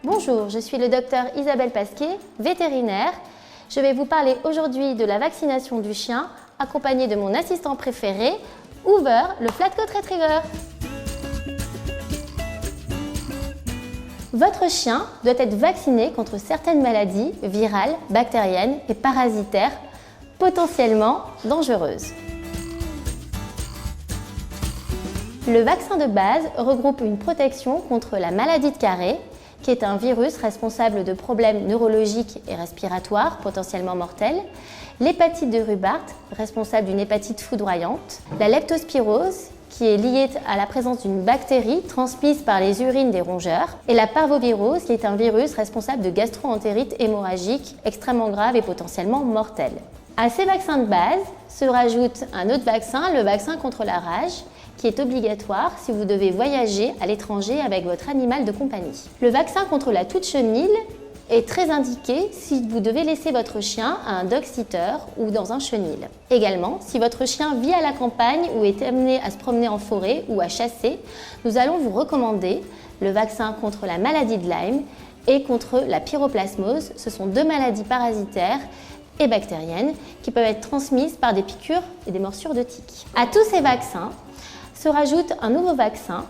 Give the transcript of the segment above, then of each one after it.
Bonjour, je suis le docteur Isabelle Pasquet, vétérinaire. Je vais vous parler aujourd'hui de la vaccination du chien, accompagnée de mon assistant préféré, Hoover, le Flatcoat Retriever. Votre chien doit être vacciné contre certaines maladies virales, bactériennes et parasitaires potentiellement dangereuses. Le vaccin de base regroupe une protection contre la maladie de Carré, qui est un virus responsable de problèmes neurologiques et respiratoires potentiellement mortels, l'hépatite de Rubart, responsable d'une hépatite foudroyante, la leptospirose, qui est liée à la présence d'une bactérie transmise par les urines des rongeurs, et la parvovirose, qui est un virus responsable de gastro-entérite hémorragique extrêmement grave et potentiellement mortel. À ces vaccins de base se rajoute un autre vaccin, le vaccin contre la rage, qui est obligatoire si vous devez voyager à l'étranger avec votre animal de compagnie. Le vaccin contre la toux de chenille est très indiqué si vous devez laisser votre chien à un dog-sitter ou dans un chenil. Également, si votre chien vit à la campagne ou est amené à se promener en forêt ou à chasser, nous allons vous recommander le vaccin contre la maladie de Lyme et contre la pyroplasmose. Ce sont deux maladies parasitaires et bactériennes qui peuvent être transmises par des piqûres et des morsures de tiques. À tous ces vaccins se rajoute un nouveau vaccin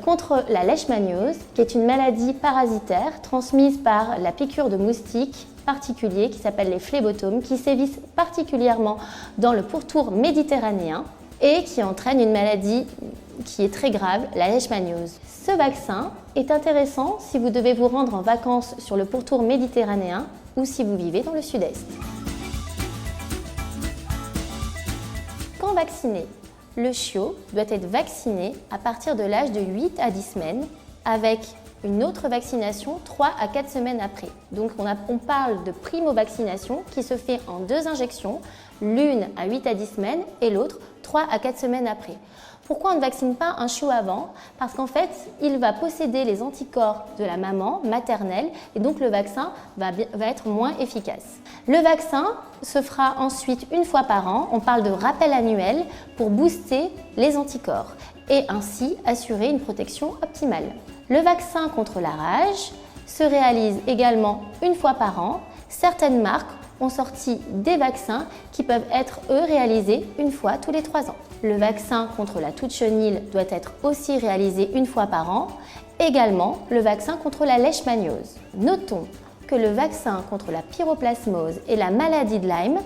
contre la leishmaniose, qui est une maladie parasitaire transmise par la piqûre de moustiques particuliers qui s'appellent les phlébotomes, qui sévissent particulièrement dans le pourtour méditerranéen et qui entraîne une maladie qui est très grave, la leishmaniose. Ce vaccin est intéressant si vous devez vous rendre en vacances sur le pourtour méditerranéen ou si vous vivez dans le sud-est. Quand vacciner? Le chiot doit être vacciné à partir de l'âge de 8 à 10 semaines avec une autre vaccination 3 à 4 semaines après. Donc on parle de primo-vaccination qui se fait en 2 injections, l'une à 8 à 10 semaines et l'autre 3 à 4 semaines après. Pourquoi on ne vaccine pas un chiot avant? Parce qu'en fait, il va posséder les anticorps de la maman maternelle et donc le vaccin va être moins efficace. Le vaccin se fera ensuite une fois par an, on parle de rappel annuel pour booster les anticorps et ainsi assurer une protection optimale. Le vaccin contre la rage se réalise également une fois par an. Certaines marques ont sorti des vaccins qui peuvent être, eux, réalisés une fois tous les 3 ans. Le vaccin contre la toux de chenille doit être aussi réalisé une fois par an. Également, le vaccin contre la leishmaniose. Notons que le vaccin contre la pyroplasmose et la maladie de Lyme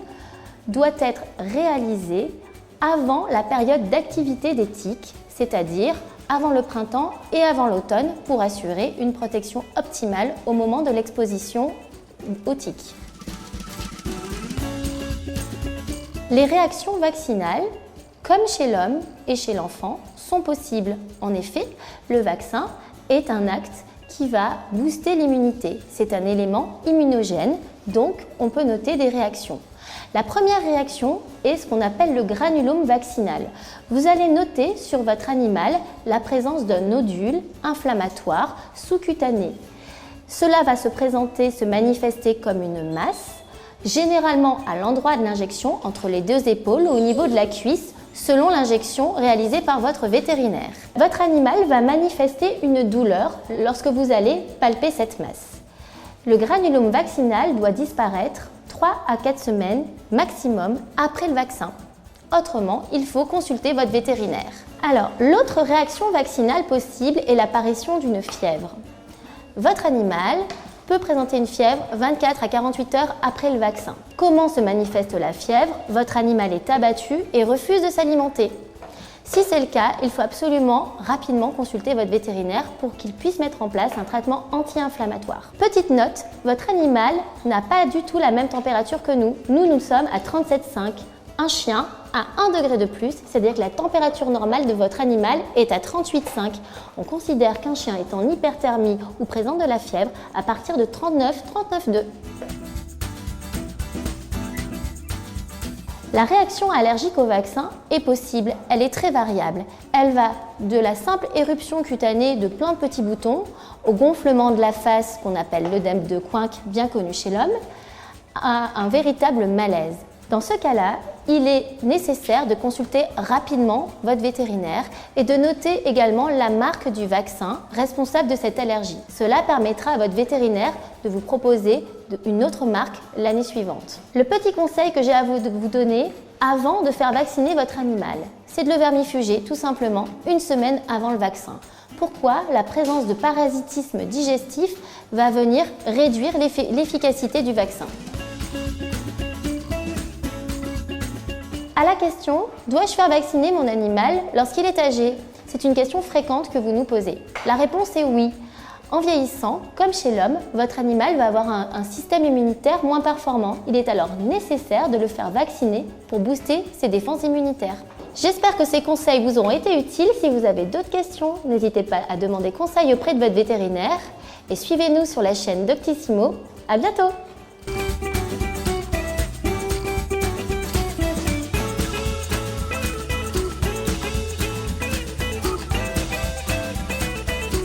doit être réalisé avant la période d'activité des tiques, c'est-à-dire avant le printemps et avant l'automne pour assurer une protection optimale au moment de l'exposition aux tiques. Les réactions vaccinales, comme chez l'homme et chez l'enfant, sont possibles. En effet, le vaccin est un acte qui va booster l'immunité. C'est un élément immunogène, donc on peut noter des réactions. La première réaction est ce qu'on appelle le granulome vaccinal. Vous allez noter sur votre animal la présence d'un nodule inflammatoire sous-cutané. Cela va se manifester comme une masse, généralement à l'endroit de l'injection, entre les 2 épaules ou au niveau de la cuisse, selon l'injection réalisée par votre vétérinaire. Votre animal va manifester une douleur lorsque vous allez palper cette masse. Le granulome vaccinal doit disparaître 3 à 4 semaines maximum après le vaccin. Autrement, il faut consulter votre vétérinaire. Alors, l'autre réaction vaccinale possible est l'apparition d'une fièvre. Votre animal peut présenter une fièvre 24 à 48 heures après le vaccin. Comment se manifeste la fièvre? Votre animal est abattu et refuse de s'alimenter. Si c'est le cas, il faut absolument rapidement consulter votre vétérinaire pour qu'il puisse mettre en place un traitement anti-inflammatoire. Petite note, votre animal n'a pas du tout la même température que nous. Nous sommes à 37,5. Un chien à 1 degré de plus, c'est-à-dire que la température normale de votre animal est à 38,5. On considère qu'un chien est en hyperthermie ou présente de la fièvre à partir de 39,2. La réaction allergique au vaccin est possible, elle est très variable. Elle va de la simple éruption cutanée de plein de petits boutons au gonflement de la face qu'on appelle l'œdème de Quincke, bien connu chez l'homme, à un véritable malaise. Dans ce cas-là, il est nécessaire de consulter rapidement votre vétérinaire et de noter également la marque du vaccin responsable de cette allergie. Cela permettra à votre vétérinaire de vous proposer une autre marque l'année suivante. Le petit conseil que j'ai à vous donner avant de faire vacciner votre animal, c'est de le vermifuger tout simplement une semaine avant le vaccin. Pourquoi? La présence de parasitisme digestif va venir réduire l'efficacité du vaccin. À la question « Dois-je faire vacciner mon animal lorsqu'il est âgé ?» C'est une question fréquente que vous nous posez. La réponse est oui. En vieillissant, comme chez l'homme, votre animal va avoir un système immunitaire moins performant. Il est alors nécessaire de le faire vacciner pour booster ses défenses immunitaires. J'espère que ces conseils vous auront été utiles. Si vous avez d'autres questions, n'hésitez pas à demander conseil auprès de votre vétérinaire et suivez-nous sur la chaîne Doctissimo. À bientôt!